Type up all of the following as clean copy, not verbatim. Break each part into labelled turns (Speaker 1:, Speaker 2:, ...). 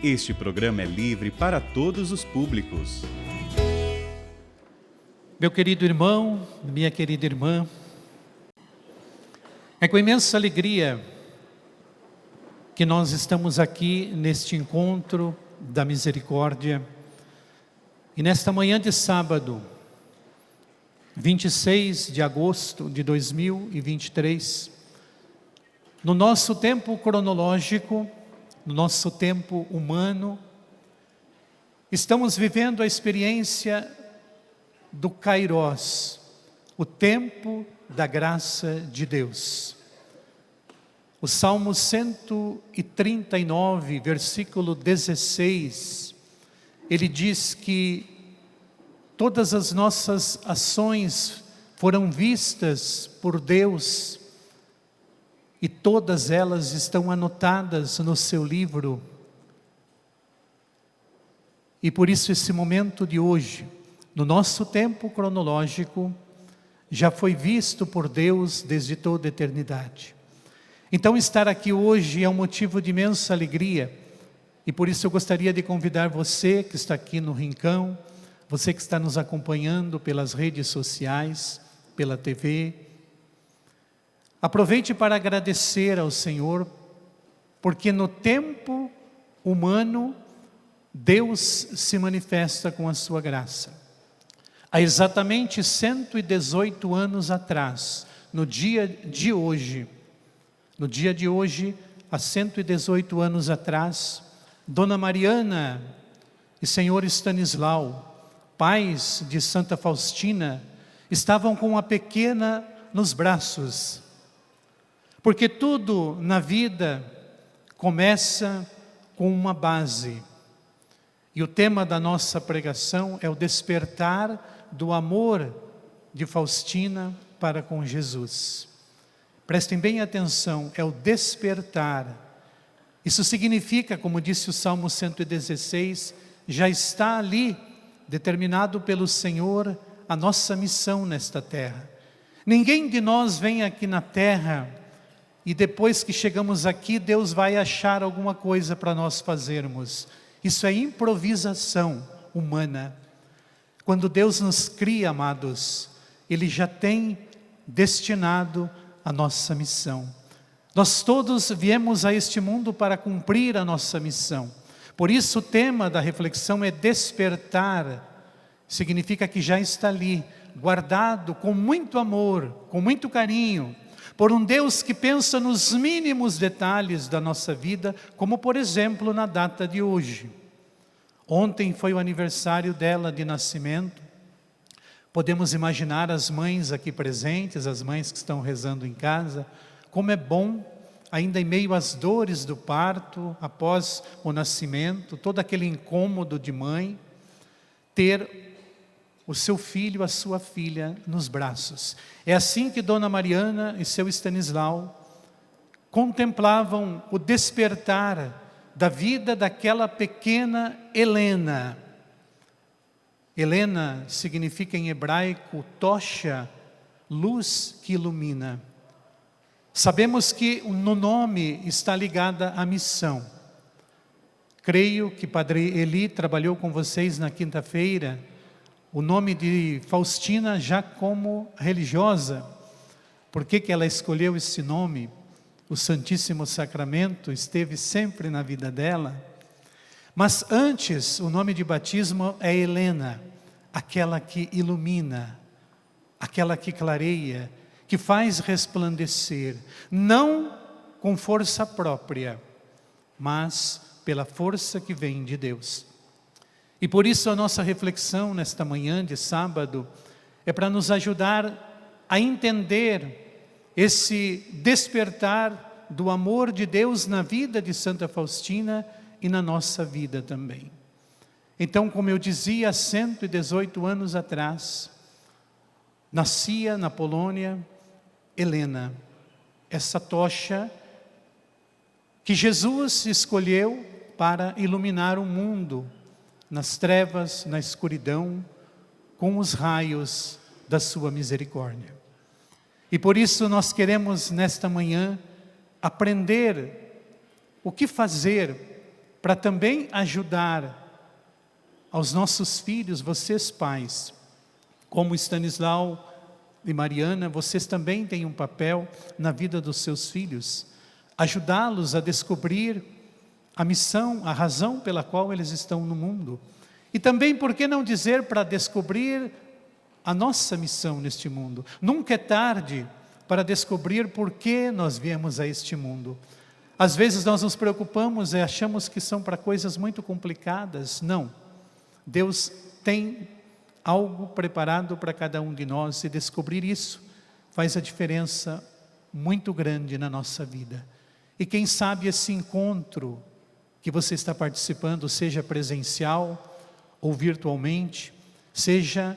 Speaker 1: Este programa é livre para todos os públicos.
Speaker 2: Meu querido irmão, minha querida irmã, é com imensa alegria que nós estamos aqui neste encontro da misericórdia e nesta manhã de sábado, 26 de agosto de 2023, no nosso tempo cronológico, no nosso tempo humano, estamos vivendo a experiência do Kairos, o tempo da graça de Deus. O Salmo 139, versículo 16, ele diz que todas as nossas ações foram vistas por Deus e todas elas estão anotadas no seu livro. E por isso esse momento de hoje, no nosso tempo cronológico, já foi visto por Deus desde toda a eternidade. Então estar aqui hoje é um motivo de imensa alegria, e por isso eu gostaria de convidar você que está aqui no Rincão, você que está nos acompanhando pelas redes sociais, pela TV, aproveite para agradecer ao Senhor, porque no tempo humano, Deus se manifesta com a sua graça. Há exatamente 118 anos atrás, no dia de hoje, há 118 anos atrás, Dona Mariana e Senhor Stanislau, pais de Santa Faustina, estavam com a pequena nos braços. Porque tudo na vida começa com uma base. E o tema da nossa pregação é o despertar do amor de Faustina para com Jesus. Prestem bem atenção, é o despertar. Isso significa, como disse o Salmo 116, já está ali, determinado pelo Senhor, a nossa missão nesta terra. Ninguém de nós vem aqui na terra e depois que chegamos aqui, Deus vai achar alguma coisa para nós fazermos. Isso é improvisação humana. Quando Deus nos cria, amados, Ele já tem destinado a nossa missão. Nós todos viemos a este mundo para cumprir a nossa missão. Por isso o tema da reflexão é despertar. Significa que já está ali, guardado com muito amor, com muito carinho, por um Deus que pensa nos mínimos detalhes da nossa vida, como por exemplo na data de hoje. Ontem foi o aniversário dela de nascimento. Podemos imaginar as mães aqui presentes, as mães que estão rezando em casa, como é bom, ainda em meio às dores do parto, após o nascimento, todo aquele incômodo de mãe, ter o seu filho, a sua filha nos braços. É assim que Dona Mariana e seu Stanislau contemplavam o despertar da vida daquela pequena Helena. Helena significa em hebraico tocha, luz que ilumina. Sabemos que no nome está ligada à missão. Creio que Padre Eli trabalhou com vocês na quinta-feira o nome de Faustina já como religiosa. Por que ela escolheu esse nome? O Santíssimo Sacramento esteve sempre na vida dela. Mas antes, o nome de batismo é Helena, aquela que ilumina, aquela que clareia, que faz resplandecer, não com força própria, mas pela força que vem de Deus. E por isso a nossa reflexão nesta manhã de sábado é para nos ajudar a entender esse despertar do amor de Deus na vida de Santa Faustina e na nossa vida também. Então, como eu dizia, há 118 anos atrás, nascia na Polônia Helena, essa tocha que Jesus escolheu para iluminar o mundo nas trevas, na escuridão, com os raios da sua misericórdia. E por isso nós queremos nesta manhã aprender o que fazer para também ajudar aos nossos filhos, vocês pais, como Stanislau e Mariana, vocês também têm um papel na vida dos seus filhos, ajudá-los a descobrir a missão, a razão pela qual eles estão no mundo. E também, por que não dizer, para descobrir a nossa missão neste mundo. Nunca é tarde para descobrir por que nós viemos a este mundo. Às vezes nós nos preocupamos e achamos que são para coisas muito complicadas. Não. Deus tem algo preparado para cada um de nós, e descobrir isso faz a diferença muito grande na nossa vida. E quem sabe esse encontro que você está participando, seja presencial ou virtualmente, seja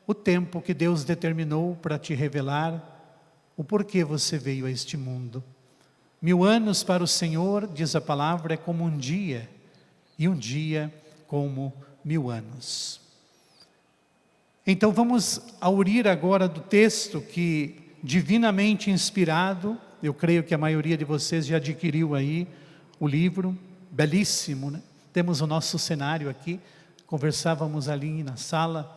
Speaker 2: o tempo que Deus determinou para te revelar o porquê você veio a este mundo. 1000 anos para o Senhor, diz a palavra, é como um dia, e um dia como 1000 anos. Então vamos aurir agora do texto que, divinamente inspirado, eu creio que a maioria de vocês já adquiriu aí o livro, belíssimo, né? Temos o nosso cenário aqui, conversávamos ali na sala,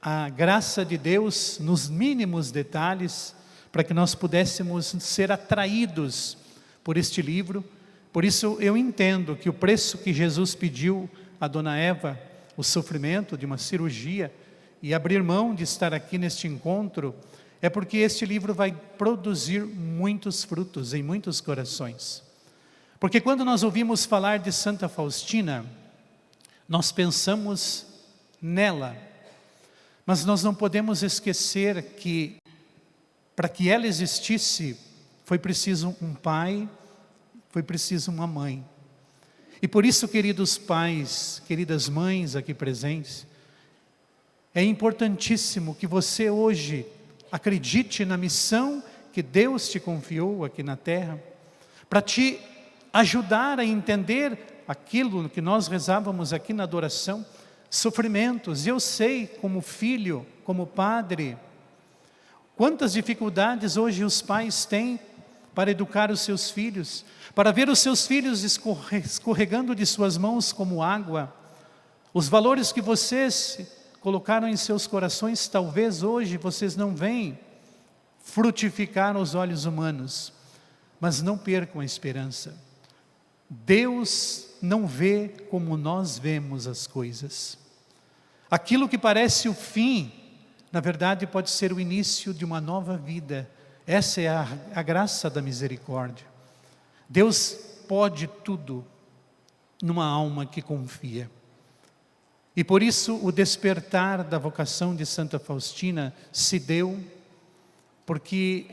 Speaker 2: a graça de Deus nos mínimos detalhes, para que nós pudéssemos ser atraídos por este livro. Por isso eu entendo que o preço que Jesus pediu a Dona Eva, o sofrimento de uma cirurgia, e abrir mão de estar aqui neste encontro, é porque este livro vai produzir muitos frutos em muitos corações. Porque quando nós ouvimos falar de Santa Faustina, nós pensamos nela, mas nós não podemos esquecer que, para que ela existisse, foi preciso um pai, foi preciso uma mãe. E por isso, queridos pais, queridas mães aqui presentes, é importantíssimo que você hoje acredite na missão que Deus te confiou aqui na terra, para te ajudar a entender aquilo que nós rezávamos aqui na adoração, sofrimentos. Eu sei, como filho, como padre, quantas dificuldades hoje os pais têm para educar os seus filhos, para ver os seus filhos escorregando de suas mãos como água. Os valores que vocês colocaram em seus corações, talvez hoje vocês não veem frutificar aos olhos humanos, mas não percam a esperança. Deus não vê como nós vemos as coisas. Aquilo que parece o fim, na verdade pode ser o início de uma nova vida. Essa é a graça da misericórdia. Deus pode tudo numa alma que confia. E por isso o despertar da vocação de Santa Faustina se deu porque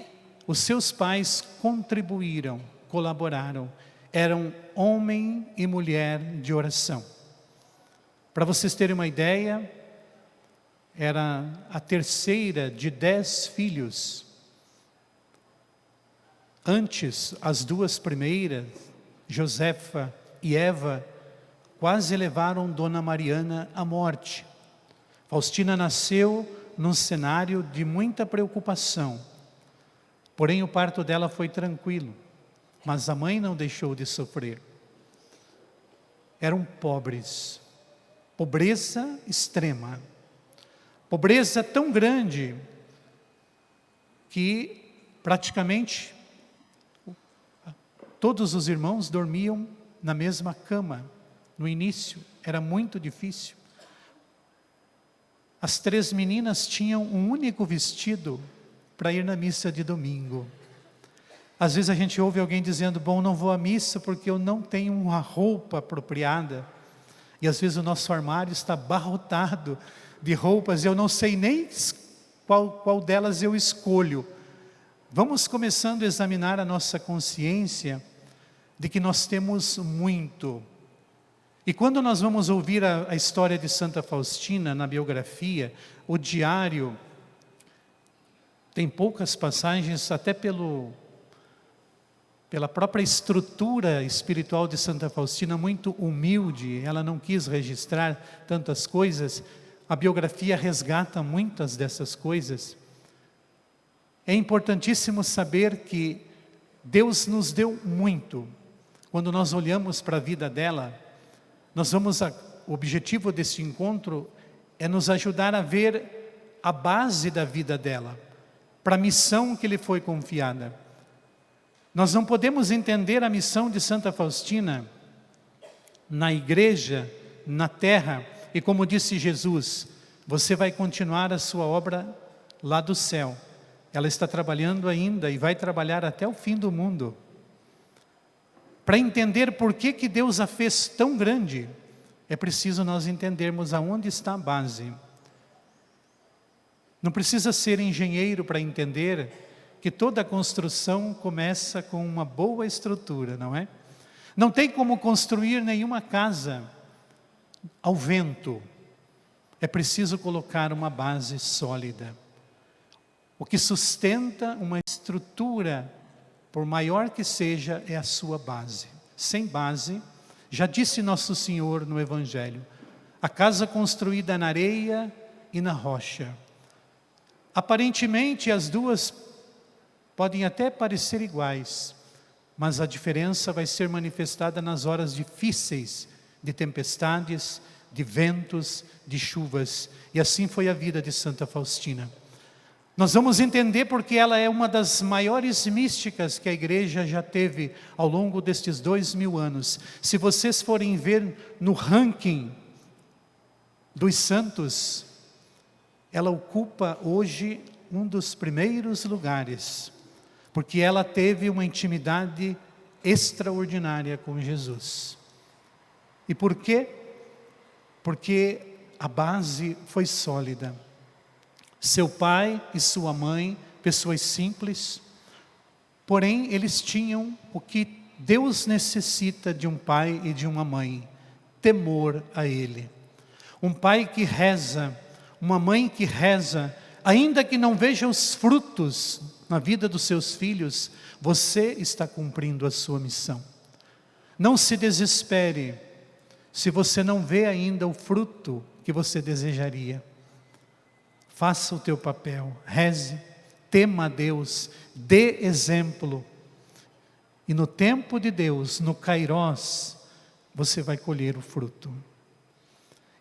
Speaker 2: os seus pais contribuíram, colaboraram, eram homem e mulher de oração. Para vocês terem uma ideia, era a terceira de 10 filhos. Antes, as 2 primeiras, Josefa e Eva, quase levaram Dona Mariana à morte. Faustina nasceu num cenário de muita preocupação. Porém, o parto dela foi tranquilo, mas a mãe não deixou de sofrer. Eram pobres, pobreza extrema, pobreza tão grande que praticamente todos os irmãos dormiam na mesma cama. No início era muito difícil. As 3 meninas tinham um único vestido para ir na missa de domingo. Às vezes a gente ouve alguém dizendo, bom, não vou à missa porque eu não tenho uma roupa apropriada. E às vezes o nosso armário está abarrotado de roupas e eu não sei nem qual delas eu escolho. Vamos começando a examinar a nossa consciência de que nós temos muito. E quando nós vamos ouvir a história de Santa Faustina na biografia, o diário, tem poucas passagens, até pela própria estrutura espiritual de Santa Faustina, muito humilde, ela não quis registrar tantas coisas, a biografia resgata muitas dessas coisas. É importantíssimo saber que Deus nos deu muito. quando nós olhamos para a vida dela, o objetivo desse encontro é nos ajudar a ver a base da vida dela, para a missão que lhe foi confiada. Nós não podemos entender a missão de Santa Faustina na igreja, na terra, e como disse Jesus, você vai continuar a sua obra lá do céu. Ela está trabalhando ainda e vai trabalhar até o fim do mundo. Para entender por que Deus a fez tão grande, é preciso nós entendermos aonde está a base. Não precisa ser engenheiro para entender que toda construção começa com uma boa estrutura, não é? Não tem como construir nenhuma casa ao vento. É preciso colocar uma base sólida. O que sustenta uma estrutura, por maior que seja, é a sua base. Sem base, já disse Nosso Senhor no Evangelho, a casa construída na areia e na rocha. Aparentemente as duas podem até parecer iguais, mas a diferença vai ser manifestada nas horas difíceis, de tempestades, de ventos, de chuvas. E assim foi a vida de Santa Faustina. Nós vamos entender porque ela é uma das maiores místicas que a igreja já teve ao longo destes 2000 anos. Se vocês forem ver no ranking dos santos, ela ocupa hoje um dos primeiros lugares, porque ela teve uma intimidade extraordinária com Jesus. E por quê? Porque a base foi sólida. Seu pai e sua mãe, pessoas simples, porém eles tinham o que Deus necessita de um pai e de uma mãe: temor a Ele. Um pai que reza, uma mãe que reza, ainda que não veja os frutos na vida dos seus filhos, você está cumprindo a sua missão. Não se desespere se você não vê ainda o fruto que você desejaria. Faça o teu papel, reze, tema a Deus, dê exemplo. E no tempo de Deus, no Kairós, você vai colher o fruto.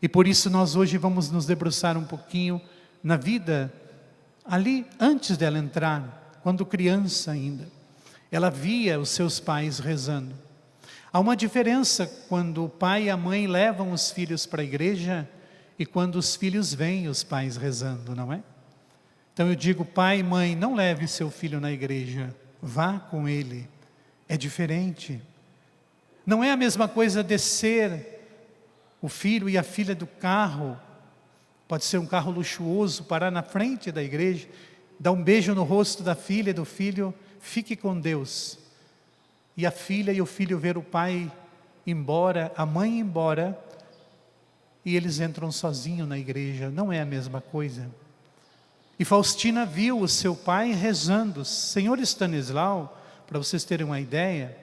Speaker 2: E por isso nós hoje vamos nos debruçar um pouquinho na vida, ali antes dela entrar, quando criança ainda. Ela via os seus pais rezando. Há uma diferença quando o pai e a mãe levam os filhos para a igreja e quando os filhos veem os pais rezando, não é? Então eu digo, pai e mãe, não leve seu filho na igreja, vá com ele. É diferente. Não é a mesma coisa descer o filho e a filha do carro, pode ser um carro luxuoso, parar na frente da igreja, dar um beijo no rosto da filha e do filho, fique com Deus. E a filha e o filho ver o pai embora, a mãe embora, e eles entram sozinhos na igreja, não é a mesma coisa. E Faustina viu o seu pai rezando. Senhor Stanislau, para vocês terem uma ideia,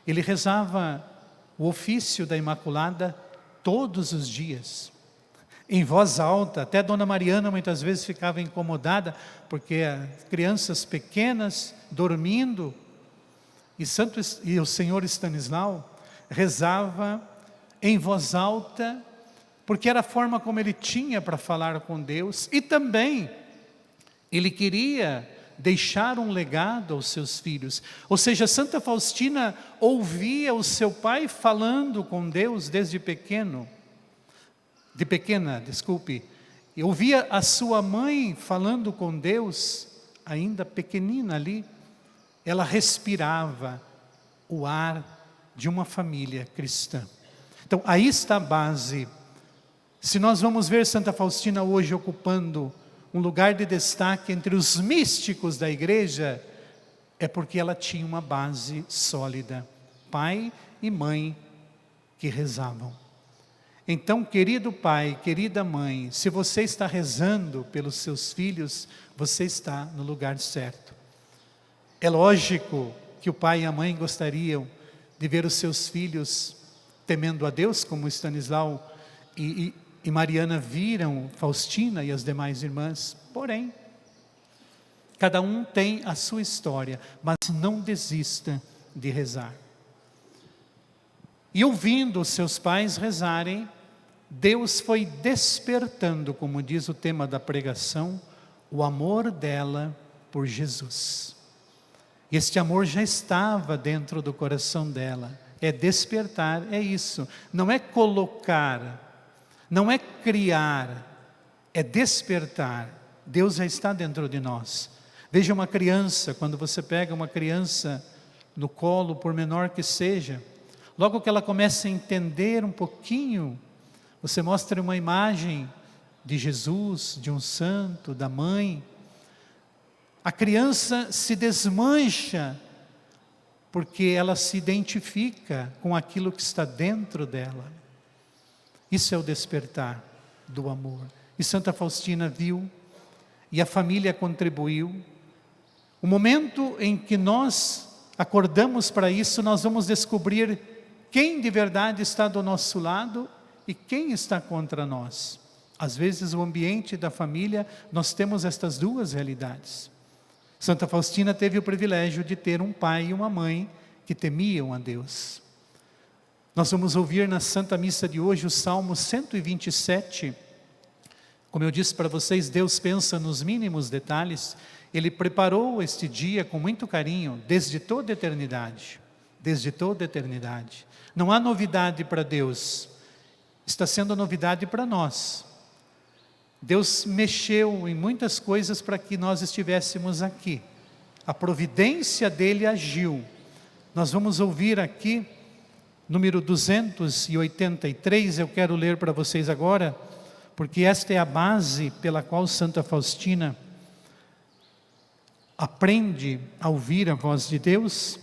Speaker 2: ele rezava o ofício da Imaculada todos os dias, em voz alta. Até Dona Mariana muitas vezes ficava incomodada, porque as crianças pequenas dormindo, e o Senhor Stanislau rezava em voz alta, porque era a forma como ele tinha para falar com Deus, e também ele queria deixar um legado aos seus filhos. Ou seja, Santa Faustina ouvia o seu pai falando com Deus desde pequena, e ouvia a sua mãe falando com Deus, ainda pequenina ali. Ela respirava o ar de uma família cristã. Então aí está a base. Se nós vamos ver Santa Faustina hoje ocupando um lugar de destaque entre os místicos da igreja, é porque ela tinha uma base sólida, pai e mãe que rezavam. Então, querido pai, querida mãe, se você está rezando pelos seus filhos, você está no lugar certo. É lógico que o pai e a mãe gostariam de ver os seus filhos temendo a Deus, como Stanislau e Mariana viram Faustina e as demais irmãs. Porém, cada um tem a sua história, mas não desista de rezar. E ouvindo os seus pais rezarem, Deus foi despertando, como diz o tema da pregação, o amor dela por Jesus. Este amor já estava dentro do coração dela. É despertar, é isso. Não é colocar, não é criar, é despertar. Deus já está dentro de nós. Veja uma criança, quando você pega uma criança no colo, por menor que seja, logo que ela começa a entender um pouquinho, você mostra uma imagem de Jesus, de um santo, da mãe. A criança se desmancha, porque ela se identifica com aquilo que está dentro dela. Isso é o despertar do amor. E Santa Faustina viu, e a família contribuiu. O momento em que nós acordamos para isso, nós vamos descobrir quem de verdade está do nosso lado e quem está contra nós. Às vezes o ambiente da família, nós temos estas duas realidades. Santa Faustina teve o privilégio de ter um pai e uma mãe que temiam a Deus. Nós vamos ouvir na Santa Missa de hoje o Salmo 127. Como eu disse para vocês, Deus pensa nos mínimos detalhes. Ele preparou este dia com muito carinho, desde toda a eternidade. Desde toda a eternidade. Não há novidade para Deus. Está sendo novidade para nós. Deus mexeu em muitas coisas para que nós estivéssemos aqui. A providência dele agiu. Nós vamos ouvir aqui, número 283, eu quero ler para vocês agora, porque esta é a base pela qual Santa Faustina aprende a ouvir a voz de Deus.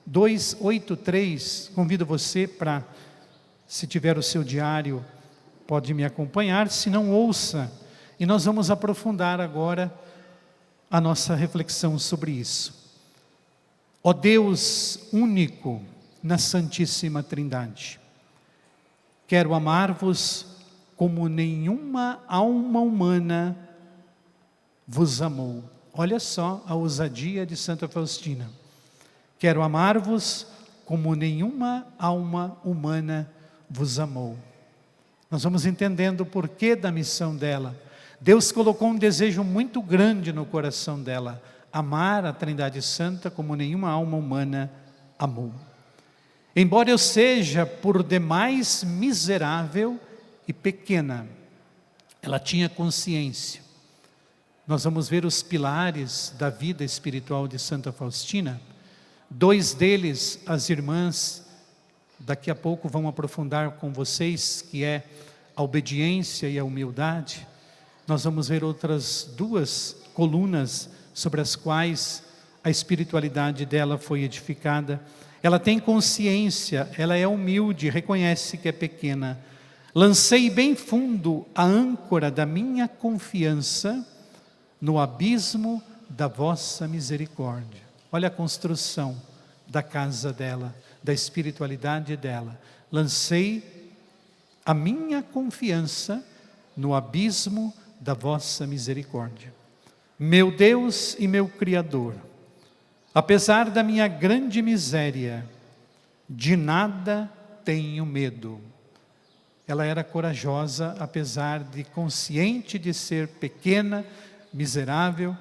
Speaker 2: 283, convido você para, se tiver o seu diário, pode me acompanhar, se não, ouça. E nós vamos aprofundar agora a nossa reflexão sobre isso. Ó Deus único na Santíssima Trindade, quero amar-vos como nenhuma alma humana vos amou. Olha só a ousadia de Santa Faustina. Quero amar-vos como nenhuma alma humana vos amou. Nós vamos entendendo o porquê da missão dela. Deus colocou um desejo muito grande no coração dela, amar a Trindade Santa como nenhuma alma humana amou. Embora eu seja por demais miserável e pequena, ela tinha consciência. Nós vamos ver os pilares da vida espiritual de Santa Faustina. 2 deles, as irmãs, daqui a pouco vão aprofundar com vocês, que é a obediência e a humildade. Nós vamos ver outras 2 colunas sobre as quais a espiritualidade dela foi edificada. Ela tem consciência, ela é humilde, reconhece que é pequena. Lancei bem fundo a âncora da minha confiança no abismo da vossa misericórdia. Olha a construção da casa dela, da espiritualidade dela. Lancei a minha confiança no abismo da vossa misericórdia. Meu Deus e meu Criador, apesar da minha grande miséria, de nada tenho medo. Ela era corajosa, apesar de consciente de ser pequena, miserável,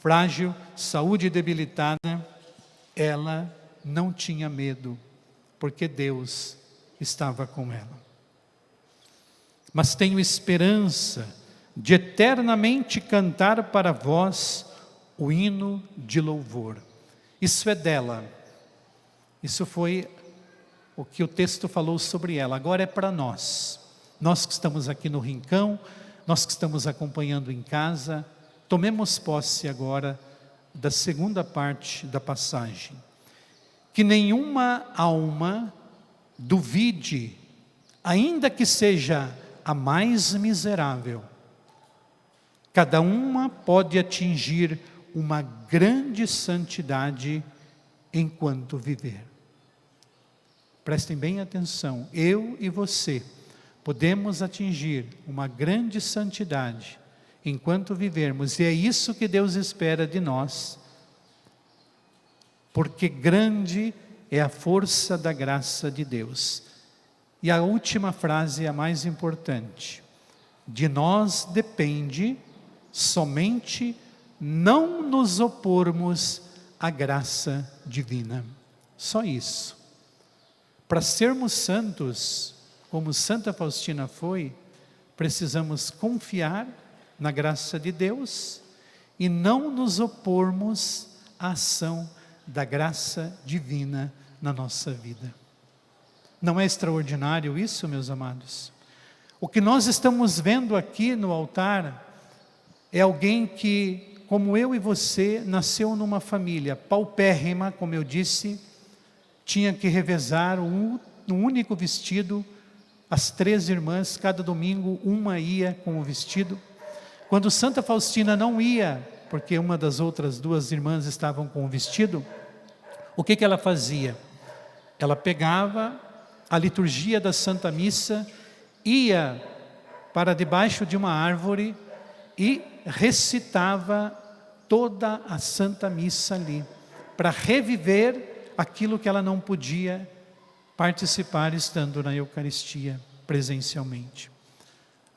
Speaker 2: frágil, saúde debilitada, ela não tinha medo, porque Deus estava com ela. Mas tenho esperança de eternamente cantar para vós o hino de louvor. Isso é dela. Isso foi o que o texto falou sobre ela. Agora é para nós. Nós que estamos aqui no Rincão, nós que estamos acompanhando em casa, tomemos posse agora da segunda parte da passagem. Que nenhuma alma duvide, ainda que seja a mais miserável. Cada uma pode atingir uma grande santidade enquanto viver. Prestem bem atenção, eu e você podemos atingir uma grande santidade enquanto vivermos, e é isso que Deus espera de nós, porque grande é a força da graça de Deus. E a última frase é a mais importante: de nós depende somente não nos opormos à graça divina. Só isso. Para sermos santos, como Santa Faustina foi, precisamos confiar na graça de Deus e não nos opormos à ação da graça divina na nossa vida. Não é extraordinário isso, meus amados? O que nós estamos vendo aqui no altar é alguém que, como eu e você, nasceu numa família paupérrima, como eu disse, tinha que revezar um único vestido, as 3 irmãs, cada domingo uma ia com o vestido. Quando Santa Faustina não ia, porque uma das outras 2 irmãs estavam com o vestido, o que ela fazia? Ela pegava a liturgia da Santa Missa, ia para debaixo de uma árvore e recitava toda a Santa Missa ali, para reviver aquilo que ela não podia participar estando na Eucaristia presencialmente.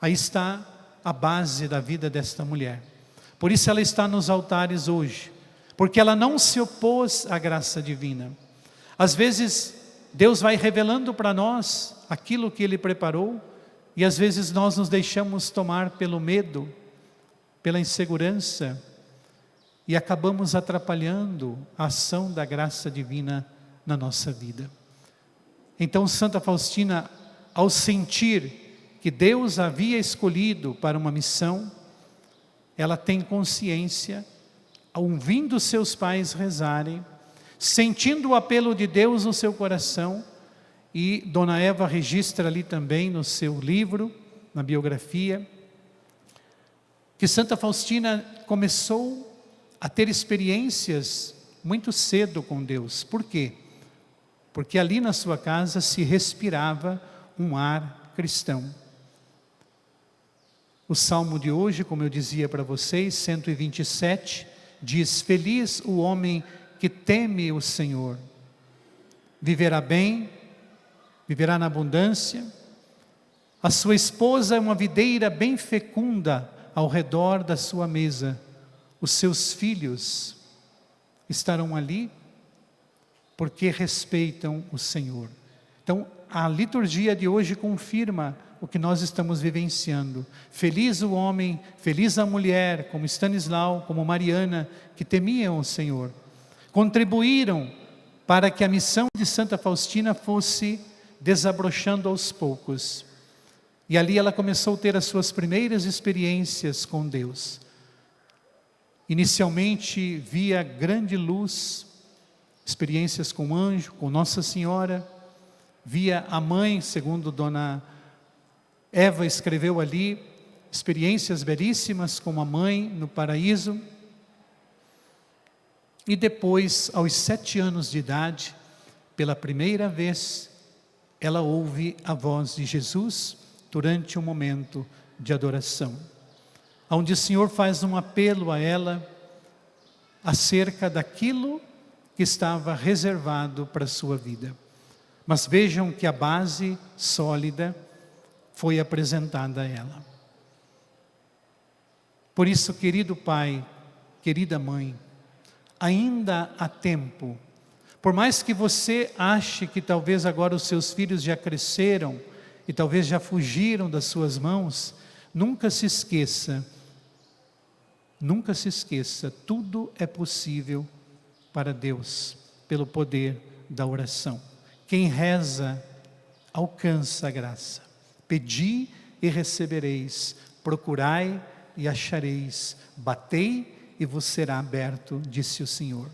Speaker 2: Aí está a base da vida desta mulher. Por isso ela está nos altares hoje, porque ela não se opôs à graça divina. Às vezes Deus vai revelando para nós aquilo que Ele preparou, e às vezes nós nos deixamos tomar pelo medo, pela insegurança, e acabamos atrapalhando a ação da graça divina na nossa vida. Então Santa Faustina, ao sentir que Deus a havia escolhido para uma missão, ela tem consciência, ouvindo seus pais rezarem, sentindo o apelo de Deus no seu coração, e Dona Eva registra ali também no seu livro, na biografia, que Santa Faustina começou a ter experiências muito cedo com Deus. Por quê? Porque ali na sua casa se respirava um ar cristão. O salmo de hoje, como eu dizia para vocês, 127, diz: feliz o homem que teme o Senhor, viverá bem, viverá na abundância. A sua esposa é uma videira bem fecunda ao redor da sua mesa. Os seus filhos estarão ali porque respeitam o Senhor. Então, a liturgia de hoje confirma o que nós estamos vivenciando. Feliz o homem, feliz a mulher, como Stanislau, como Mariana, que temiam o Senhor. Contribuíram para que a missão de Santa Faustina fosse desabrochando aos poucos. E ali ela começou a ter as suas primeiras experiências com Deus. Inicialmente via grande luz, experiências com anjo, com Nossa Senhora, via a mãe, segundo Dona Eva escreveu ali, experiências belíssimas com a mãe no paraíso. E depois, aos 7 anos de idade, pela primeira vez, ela ouve a voz de Jesus durante um momento de adoração, onde o Senhor faz um apelo a ela acerca daquilo que estava reservado para a sua vida. Mas vejam que a base sólida foi apresentada a ela. Por isso, querido pai, querida mãe, ainda há tempo. Por mais que você ache que talvez agora os seus filhos já cresceram e talvez já fugiram das suas mãos, nunca se esqueça, tudo é possível para Deus, pelo poder da oração. Quem reza, alcança a graça. Pedi e recebereis, procurai e achareis, batei e vos será aberto, disse o Senhor.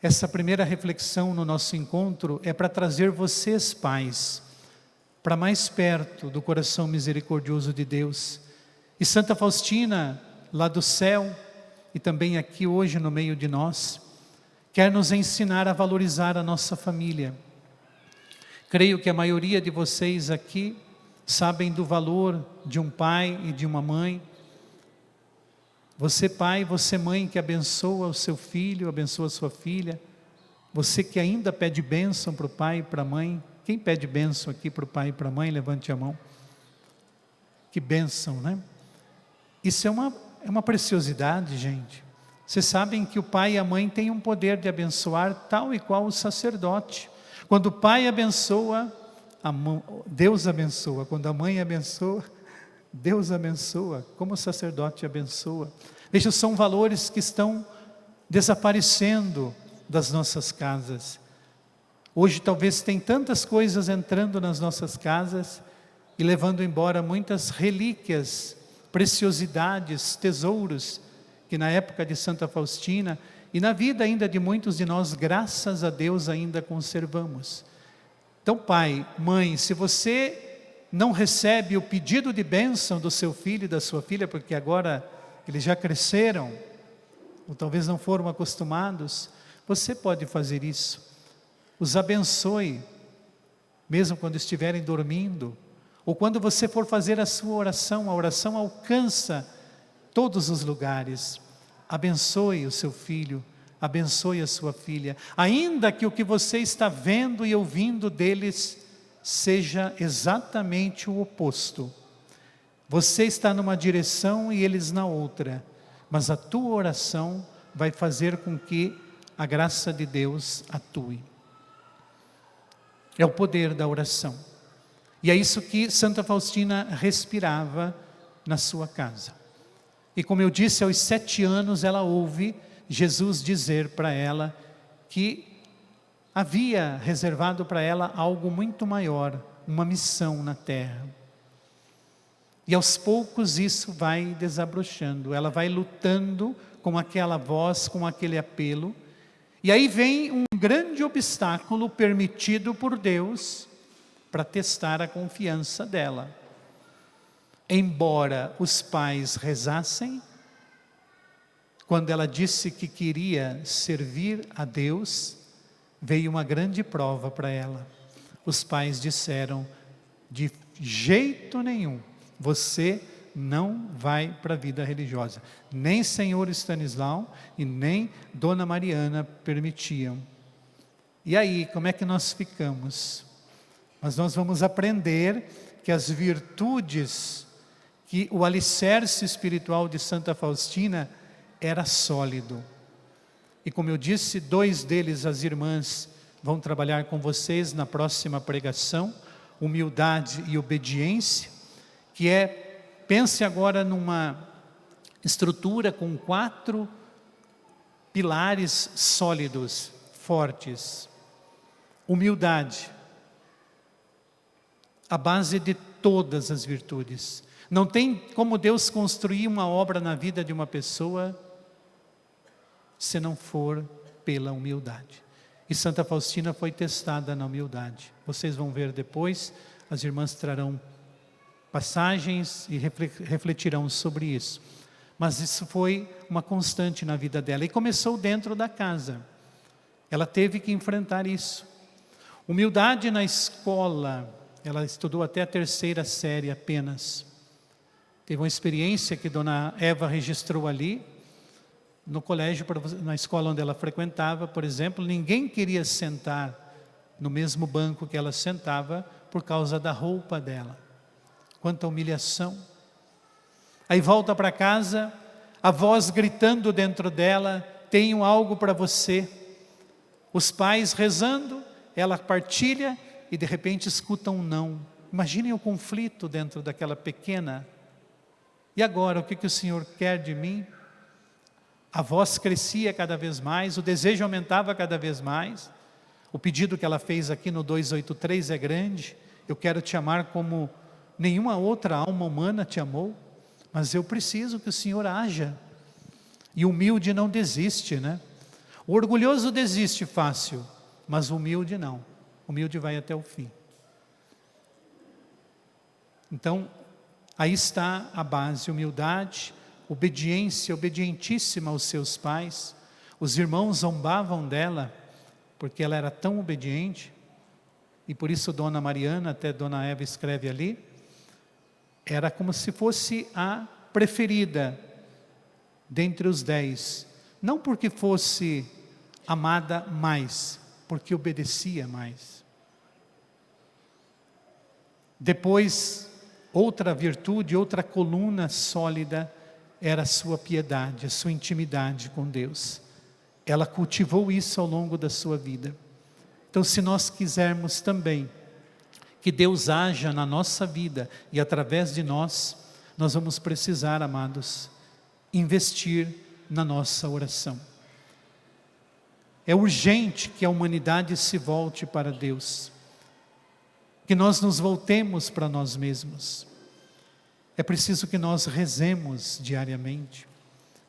Speaker 2: Essa primeira reflexão no nosso encontro é para trazer vocês, pais, para mais perto do coração misericordioso de Deus. E Santa Faustina, lá do céu, e também aqui hoje no meio de nós, quer nos ensinar a valorizar a nossa família. Creio que a maioria de vocês aqui sabem do valor de um pai e de uma mãe. Você pai, você mãe que abençoa o seu filho, abençoa a sua filha. Você que ainda pede bênção para o pai e para a mãe, Quem pede bênção aqui para o pai e para a mãe, levante a mão. Que bênção, né? Isso é uma preciosidade, gente. Vocês sabem que o pai e a mãe têm um poder de abençoar tal e qual o sacerdote. Quando o pai abençoa, Deus abençoa. Quando a mãe abençoa, Deus abençoa. Como o sacerdote abençoa. Veja, são valores que estão desaparecendo das nossas casas. Hoje talvez tem tantas coisas entrando nas nossas casas e levando embora muitas relíquias, preciosidades, tesouros, que na época de Santa Faustina e na vida ainda de muitos de nós, graças a Deus, ainda conservamos. Então, pai, mãe, se você não recebe o pedido de bênção do seu filho e da sua filha, porque agora eles já cresceram, ou talvez não foram acostumados, você pode fazer isso. Os abençoe, mesmo quando estiverem dormindo, ou quando você for fazer a sua oração, a oração alcança todos os lugares. Abençoe o seu filho, abençoe a sua filha, ainda que o que você está vendo e ouvindo deles seja exatamente o oposto. Você está numa direção e eles na outra, mas a tua oração vai fazer com que a graça de Deus atue. É o poder da oração. E é isso que Santa Faustina respirava na sua casa. E como eu disse, aos 7 anos ela ouve Jesus dizer para ela que havia reservado para ela algo muito maior, uma missão na terra. E aos poucos isso vai desabrochando, ela vai lutando com aquela voz, com aquele apelo. E aí vem um grande obstáculo permitido por Deus para testar a confiança dela. Embora os pais rezassem, quando ela disse que queria servir a Deus, veio uma grande prova para ela. Os pais disseram: de jeito nenhum, você não vai para a vida religiosa. Nem Senhor Stanislau e nem Dona Mariana permitiam. E aí, como é que nós ficamos? Mas nós vamos aprender que as virtudes, que o alicerce espiritual de Santa Faustina era sólido. E como eu disse, 2 deles, as irmãs, vão trabalhar com vocês na próxima pregação, humildade e obediência, que é, pense agora numa estrutura com 4 pilares sólidos, fortes. Humildade, a base de todas as virtudes. Não tem como Deus construir uma obra na vida de uma pessoa se não for pela humildade. E Santa Faustina foi testada na humildade. Vocês vão ver depois, as irmãs trarão passagens e refletirão sobre isso. Mas isso foi uma constante na vida dela. E começou dentro da casa. Ela teve que enfrentar isso. Humildade na escola. Ela estudou até a 3ª série apenas. Teve uma experiência que Dona Eva registrou ali. No colégio, na escola onde ela frequentava, por exemplo, ninguém queria sentar no mesmo banco que ela sentava por causa da roupa dela. Quanta humilhação. Aí volta para casa, a voz gritando dentro dela: tenho algo para você. Os pais rezando, ela partilha e de repente escuta um não. Imaginem o conflito dentro daquela pequena. E agora, o que o Senhor quer de mim? A voz crescia cada vez mais, o desejo aumentava cada vez mais. O pedido que ela fez aqui no 283 é grande. Eu quero te amar como nenhuma outra alma humana te amou, mas eu preciso que o Senhor haja. E o humilde não desiste, né? O orgulhoso desiste fácil, mas o humilde não. O humilde vai até o fim. Então, aí está a base: humildade, obediência, obedientíssima aos seus pais. Os irmãos zombavam dela, porque ela era tão obediente, e por isso Dona Mariana, até Dona Eva escreve ali, era como se fosse a preferida dentre os 10, não porque fosse amada mais, porque obedecia mais. Depois, outra virtude, outra coluna sólida era a sua piedade, a sua intimidade com Deus. Ela cultivou isso ao longo da sua vida. Então, se nós quisermos também que Deus haja na nossa vida e através de nós, nós vamos precisar, amados, investir na nossa oração. É urgente que a humanidade se volte para Deus, que nós nos voltemos para nós mesmos. É preciso que nós rezemos diariamente.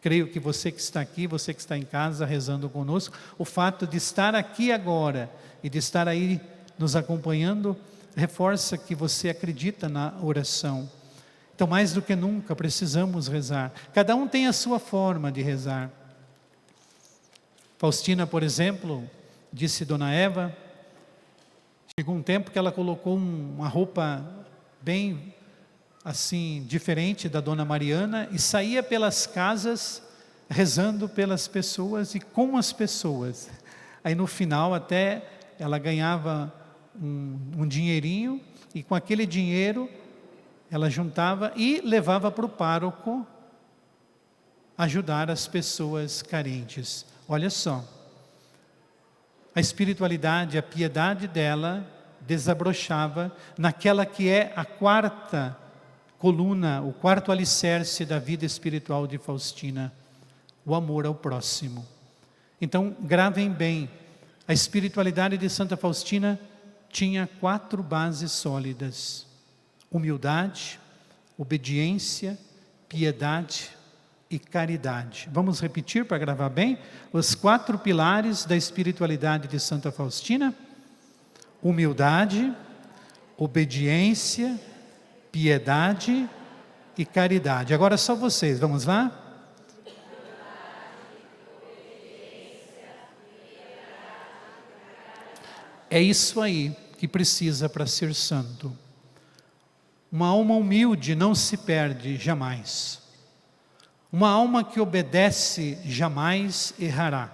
Speaker 2: Creio que você que está aqui, você que está em casa rezando conosco, o fato de estar aqui agora e de estar aí nos acompanhando, reforça que você acredita na oração. Então, mais do que nunca, precisamos rezar. Cada um tem a sua forma de rezar. Faustina, por exemplo, disse Dona Eva, chegou um tempo que ela colocou uma roupa bem assim, diferente da Dona Mariana, e saía pelas casas, rezando pelas pessoas e com as pessoas. Aí no final até ela ganhava um dinheirinho, e com aquele dinheiro ela juntava e levava para o pároco ajudar as pessoas carentes. Olha só, a espiritualidade, a piedade dela desabrochava naquela que é a quarta coluna, o quarto alicerce da vida espiritual de Faustina, o amor ao próximo. Então, gravem bem, a espiritualidade de Santa Faustina tinha 4 bases sólidas: humildade, obediência, piedade e caridade. Vamos repetir para gravar bem? Os 4 pilares da espiritualidade de Santa Faustina: humildade, obediência, piedade e caridade. Agora só vocês, vamos lá? É isso aí que precisa para ser santo. Uma alma humilde não se perde jamais. Uma alma que obedece jamais errará.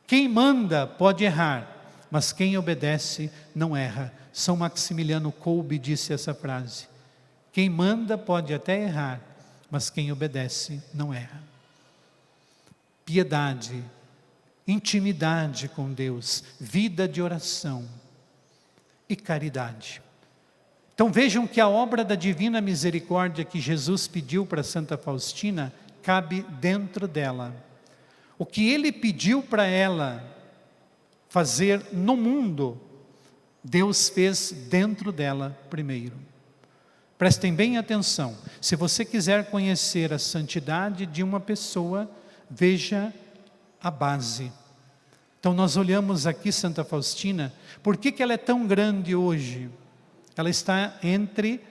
Speaker 2: Quem manda pode errar, mas quem obedece não erra. São Maximiliano Kolbe disse essa frase. Quem manda pode até errar, mas quem obedece não erra. Piedade, intimidade com Deus, vida de oração e caridade. Então vejam que a obra da divina misericórdia que Jesus pediu para Santa Faustina cabe dentro dela. O que ele pediu para ela fazer no mundo, Deus fez dentro dela primeiro. Prestem bem atenção, se você quiser conhecer a santidade de uma pessoa, veja a base. Então nós olhamos aqui Santa Faustina, por que ela é tão grande hoje? Ela está entre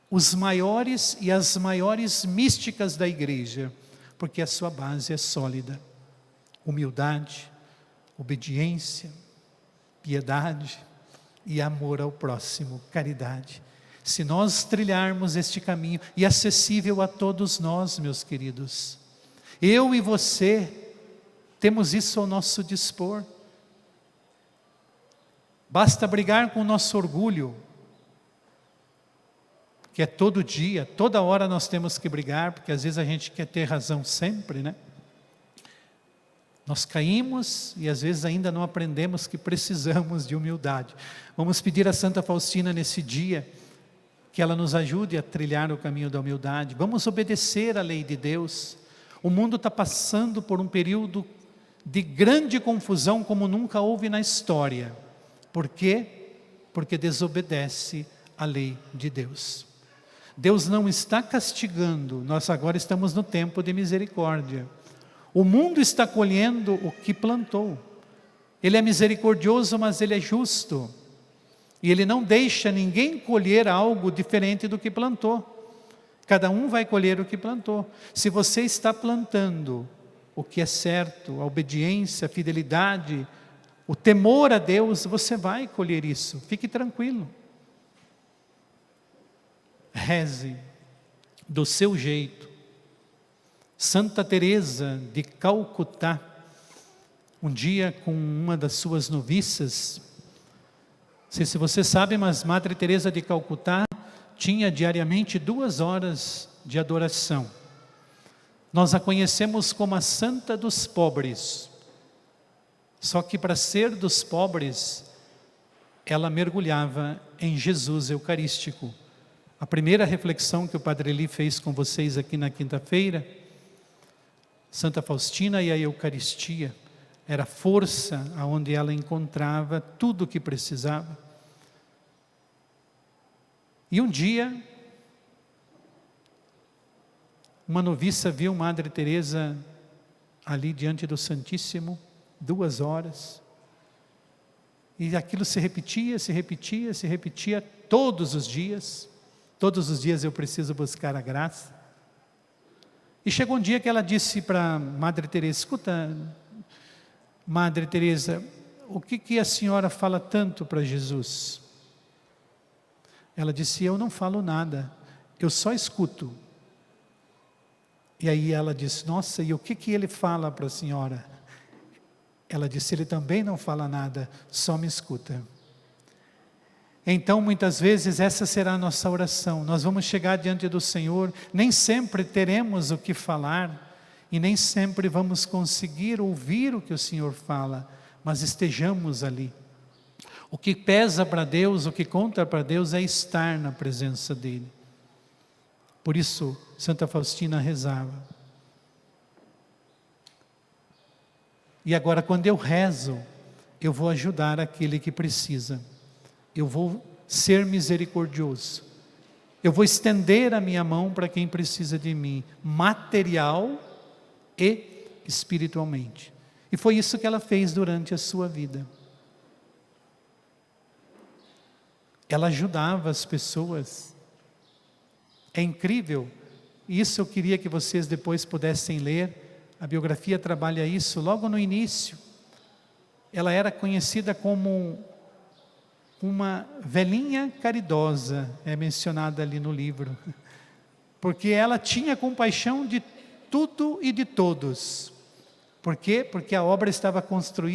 Speaker 2: os maiores e as maiores místicas da igreja, porque a sua base é sólida. Humildade, obediência, piedade e amor ao próximo, caridade. Se nós trilharmos este caminho, e acessível a todos nós, meus queridos, eu e você, temos isso ao nosso dispor. Basta brigar com o nosso orgulho, que é todo dia, toda hora nós temos que brigar, porque às vezes a gente quer ter razão sempre, né? Nós caímos e às vezes ainda não aprendemos que precisamos de humildade. Vamos pedir a Santa Faustina nesse dia, que ela nos ajude a trilhar o caminho da humildade. Vamos obedecer à lei de Deus. O mundo está passando por um período de grande confusão como nunca houve na história. Por quê? Porque desobedece à lei de Deus. Deus não está castigando, nós agora estamos no tempo de misericórdia. O mundo está colhendo o que plantou. Ele é misericordioso, mas ele é justo. E ele não deixa ninguém colher algo diferente do que plantou. Cada um vai colher o que plantou. Se você está plantando o que é certo, a obediência, a fidelidade, o temor a Deus, você vai colher isso. Fique tranquilo. Reze do seu jeito. Santa Teresa de Calcutá, um dia com uma das suas noviças, sei se você sabe, mas Madre Teresa de Calcutá tinha diariamente 2 horas de adoração. Nós a conhecemos como a Santa dos Pobres. Só que para ser dos pobres, ela mergulhava em Jesus Eucarístico. A primeira reflexão que o Padre Eli fez com vocês aqui na quinta-feira, Santa Faustina e a Eucaristia, era a força aonde ela encontrava tudo o que precisava. E um dia, uma noviça viu Madre Teresa ali diante do Santíssimo, 2 horas, e aquilo se repetia, se repetia, se repetia todos os dias. Todos os dias eu preciso buscar a graça. E chegou um dia que ela disse para Madre Teresa: escuta, Madre Teresa, o que a senhora fala tanto para Jesus? Ela disse: eu não falo nada, eu só escuto. E aí ela disse: nossa, e o que ele fala para a senhora? Ela disse: ele também não fala nada, só me escuta. Então, muitas vezes, essa será a nossa oração. Nós vamos chegar diante do Senhor, nem sempre teremos o que falar, e nem sempre vamos conseguir ouvir o que o Senhor fala, mas estejamos ali. O que pesa para Deus, o que conta para Deus é estar na presença dEle. Por isso, Santa Faustina rezava. E agora, quando eu rezo, eu vou ajudar aquele que precisa. Eu vou ser misericordioso. Eu vou estender a minha mão para quem precisa de mim, material e espiritualmente. E foi isso que ela fez durante a sua vida. Ela ajudava as pessoas. É incrível. Isso eu queria que vocês depois pudessem ler. A biografia trabalha isso logo no início. Ela era conhecida como uma velhinha caridosa, é mencionada ali no livro. Porque ela tinha compaixão de tudo e de todos. Por quê? Porque a obra estava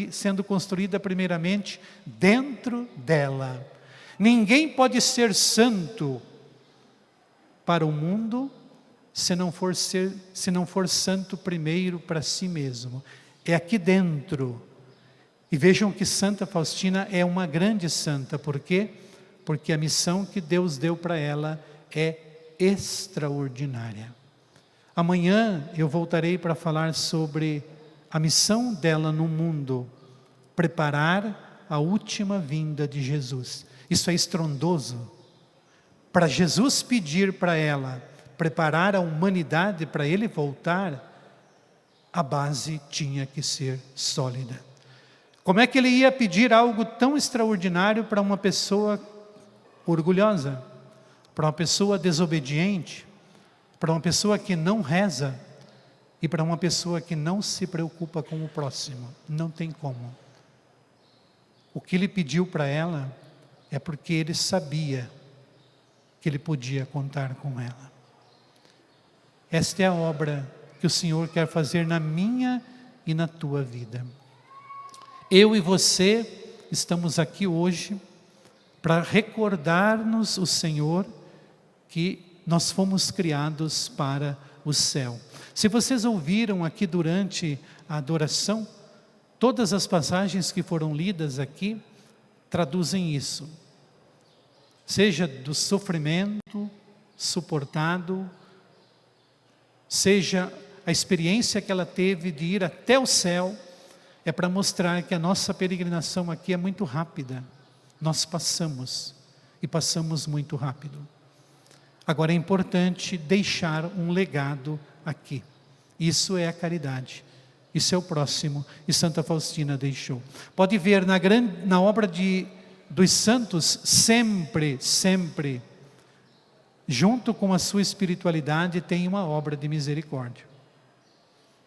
Speaker 2: sendo construída primeiramente dentro dela. Ninguém pode ser santo para o mundo se não for santo primeiro para si mesmo. É aqui dentro. E vejam que Santa Faustina é uma grande santa. Por quê? Porque a missão que Deus deu para ela é extraordinária. Amanhã eu voltarei para falar sobre a missão dela no mundo, preparar a última vinda de Jesus. Isso é estrondoso. Para Jesus pedir para ela preparar a humanidade para Ele voltar, a base tinha que ser sólida. Como é que Ele ia pedir algo tão extraordinário para uma pessoa orgulhosa, para uma pessoa desobediente, para uma pessoa que não reza e para uma pessoa que não se preocupa com o próximo? Não tem como. O que Ele pediu para ela é porque Ele sabia que Ele podia contar com ela. Esta é a obra que o Senhor quer fazer na minha e na tua vida. Eu e você estamos aqui hoje para recordar-nos o Senhor que nós fomos criados para o céu. Se vocês ouviram aqui durante a adoração, todas as passagens que foram lidas aqui traduzem isso. Seja do sofrimento suportado, seja a experiência que ela teve de ir até o céu, é para mostrar que a nossa peregrinação aqui é muito rápida. Nós passamos, e passamos muito rápido. Agora é importante deixar um legado aqui. Isso é a caridade. Isso é o próximo, e Santa Faustina deixou. Pode ver na obra dos santos, sempre, junto com a sua espiritualidade, tem uma obra de misericórdia.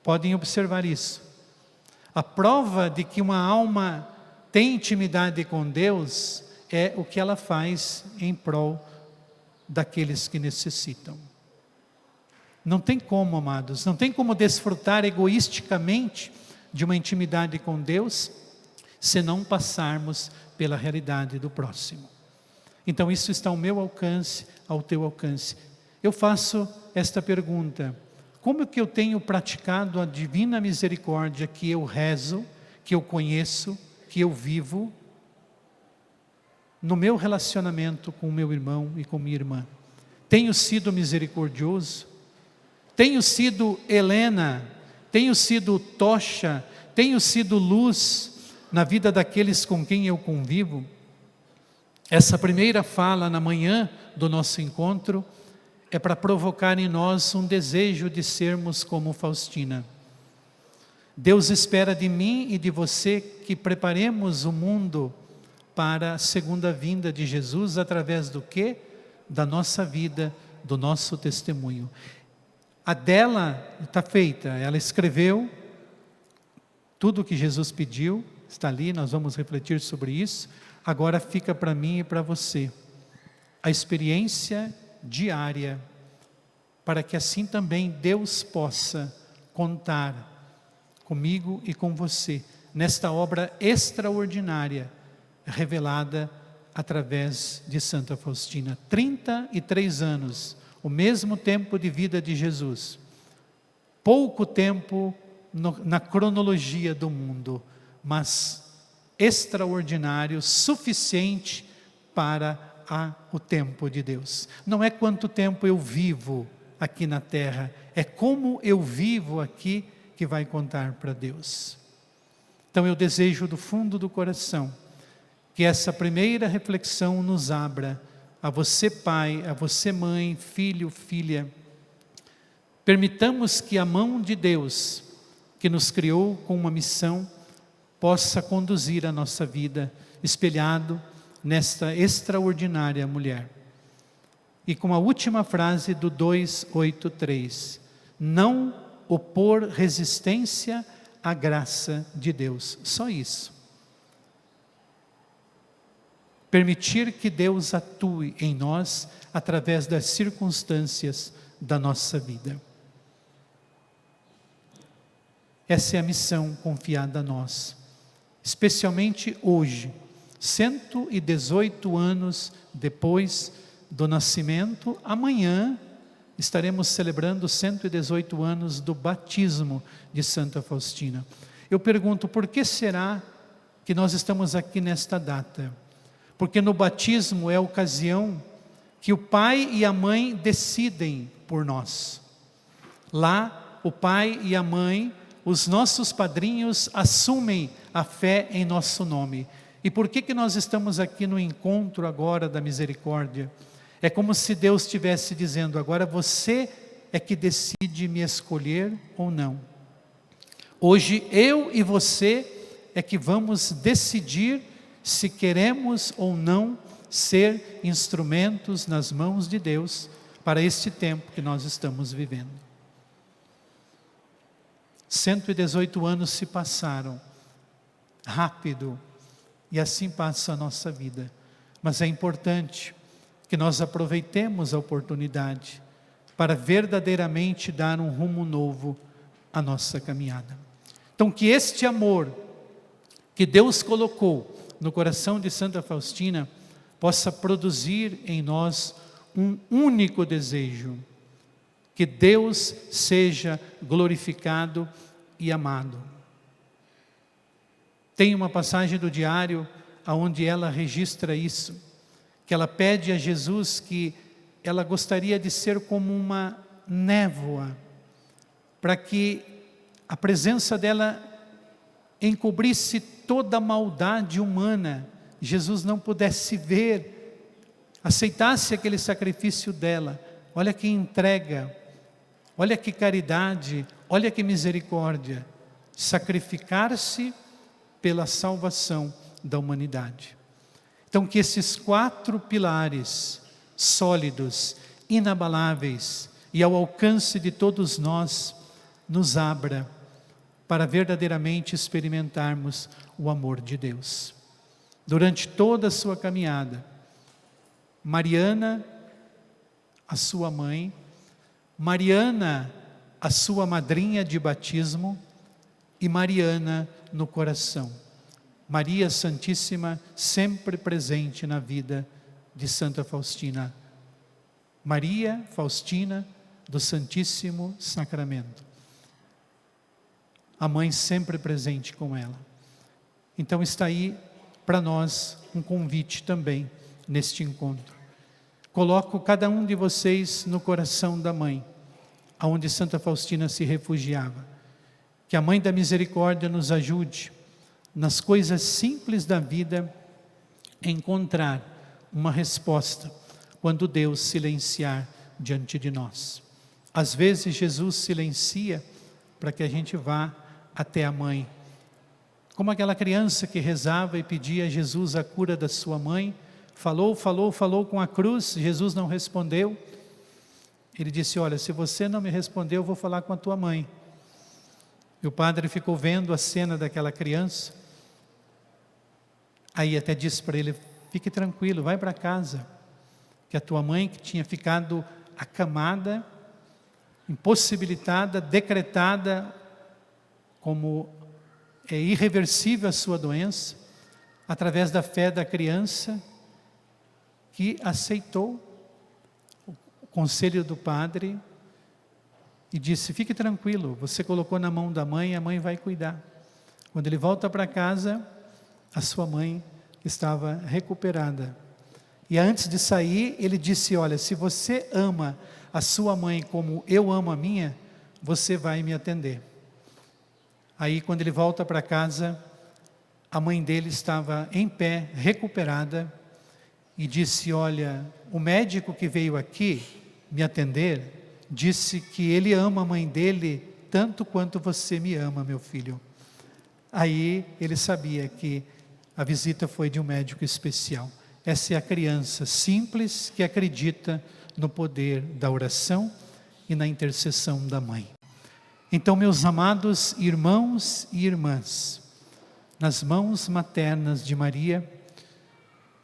Speaker 2: Podem observar isso. A prova de que uma alma tem intimidade com Deus é o que ela faz em prol daqueles que necessitam. Não tem como, amados, não tem como desfrutar egoisticamente de uma intimidade com Deus se não passarmos pela realidade do próximo. Então isso está ao meu alcance, ao teu alcance. Eu faço esta pergunta: como que eu tenho praticado a divina misericórdia que eu rezo, que eu conheço, que eu vivo, no meu relacionamento com o meu irmão e com minha irmã? Tenho sido misericordioso? Tenho sido Helena? Tenho sido tocha? Tenho sido luz na vida daqueles com quem eu convivo? Essa primeira fala na manhã do nosso encontro é para provocar em nós um desejo de sermos como Faustina. Deus espera de mim e de você que preparemos o mundo para a segunda vinda de Jesus através do quê? Da nossa vida, do nosso testemunho. A dela está feita, ela escreveu tudo o que Jesus pediu, está ali, nós vamos refletir sobre isso. Agora fica para mim e para você a experiência diária, para que assim também Deus possa contar comigo e com você nesta obra extraordinária revelada através de Santa Faustina. 33 anos, o mesmo tempo de vida de Jesus, pouco tempo na cronologia do mundo, mas extraordinário, suficiente para o tempo de Deus. Não é quanto tempo eu vivo aqui na terra, é como eu vivo aqui que vai contar para Deus. Então eu desejo do fundo do coração que essa primeira reflexão nos abra, a você pai, a você mãe, filho, filha. Permitamos que a mão de Deus, que nos criou com uma missão, possa conduzir a nossa vida, espelhado nesta extraordinária mulher. E com a última frase do 283, não opor resistência à graça de Deus, só isso. Permitir que Deus atue em nós através das circunstâncias da nossa vida. Essa é a missão confiada a nós, especialmente hoje, 118 anos depois do nascimento. Amanhã estaremos celebrando 118 anos do batismo de Santa Faustina. Eu pergunto, por que será que nós estamos aqui nesta data? Porque no batismo é a ocasião que o pai e a mãe decidem por nós. Lá, o pai e a mãe, os nossos padrinhos, assumem a fé em nosso nome. E por que nós estamos aqui no encontro agora da misericórdia? É como se Deus estivesse dizendo, agora você é que decide me escolher ou não. Hoje eu e você é que vamos decidir se queremos ou não ser instrumentos nas mãos de Deus para este tempo que nós estamos vivendo. 118 anos se passaram rápido e assim passa a nossa vida. Mas é importante que nós aproveitemos a oportunidade para verdadeiramente dar um rumo novo à nossa caminhada. Então que este amor que Deus colocou no coração de Santa Faustina possa produzir em nós um único desejo: que Deus seja glorificado e amado. Tem uma passagem do diário onde ela registra isso, que ela pede a Jesus que ela gostaria de ser como uma névoa, para que a presença dela encobrisse toda a maldade humana, Jesus não pudesse ver, aceitasse aquele sacrifício dela. Olha que entrega, olha que caridade, olha que misericórdia, sacrificar-se pela salvação da humanidade. Então que esses 4 pilares sólidos, inabaláveis e ao alcance de todos nós, nos abra para verdadeiramente experimentarmos o amor de Deus. Durante toda a sua caminhada, Mariana, a sua mãe, Mariana, a sua madrinha de batismo, e Mariana no coração. Maria Santíssima sempre presente na vida de Santa Faustina. Maria Faustina do Santíssimo Sacramento. A mãe sempre presente com ela. Então está aí para nós um convite também neste encontro. Coloco cada um de vocês no coração da mãe, aonde Santa Faustina se refugiava. Que a Mãe da Misericórdia nos ajude, nas coisas simples da vida, a encontrar uma resposta quando Deus silenciar diante de nós. Às vezes Jesus silencia para que a gente vá até a mãe. Como aquela criança que rezava e pedia a Jesus a cura da sua mãe, falou com a cruz, Jesus não respondeu. Ele disse: olha, se você não me responder, eu vou falar com a tua mãe. E o padre ficou vendo a cena daquela criança. Aí até disse para ele: fique tranquilo, vai para casa, que a tua mãe, que tinha ficado acamada, impossibilitada, decretada como irreversível a sua doença, através da fé da criança, que aceitou o conselho do padre e disse: fique tranquilo, você colocou na mão da mãe, a mãe vai cuidar. Quando ele volta para casa, a sua mãe estava recuperada. E antes de sair, ele disse: olha, se você ama a sua mãe como eu amo a minha, você vai me atender. Aí quando ele volta para casa, a mãe dele estava em pé, recuperada, e disse: olha, o médico que veio aqui me atender, disse que ele ama a mãe dele tanto quanto você me ama, meu filho. Aí ele sabia que a visita foi de um médico especial. Essa é a criança simples que acredita no poder da oração e na intercessão da mãe. Então, meus amados irmãos e irmãs, nas mãos maternas de Maria,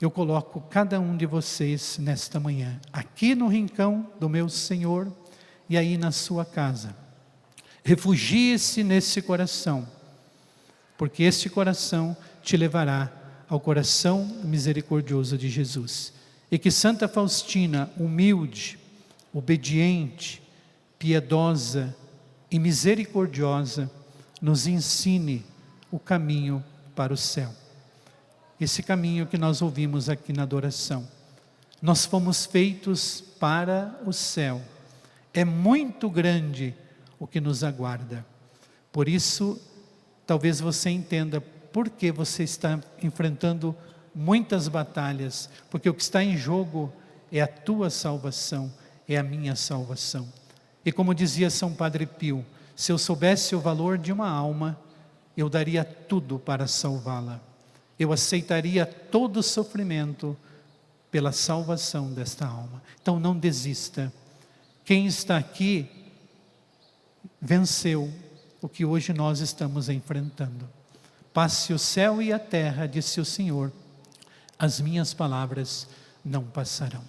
Speaker 2: eu coloco cada um de vocês nesta manhã, aqui no rincão do meu Senhor e aí na sua casa. Refugie-se nesse coração, porque este coração te levará ao coração misericordioso de Jesus. E que Santa Faustina, humilde, obediente, piedosa e misericordiosa, nos ensine o caminho para o céu. Esse caminho que nós ouvimos aqui na adoração. Nós fomos feitos para o céu. É muito grande o que nos aguarda. Por isso, talvez você entenda por que você está enfrentando muitas batalhas, porque o que está em jogo é a tua salvação, é a minha salvação. E como dizia São Padre Pio, se eu soubesse o valor de uma alma, eu daria tudo para salvá-la. Eu aceitaria todo o sofrimento pela salvação desta alma. Então não desista. Quem está aqui venceu o que hoje nós estamos enfrentando. Passe o céu e a terra, disse o Senhor, as minhas palavras não passarão.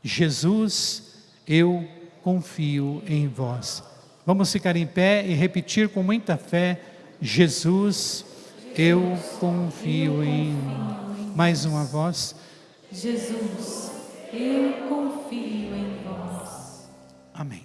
Speaker 2: Jesus, eu confio em vós. Vamos ficar em pé e repetir com muita fé: Jesus, eu confio em vós. Mais uma voz.
Speaker 3: Jesus, eu confio em vós.
Speaker 2: Amém.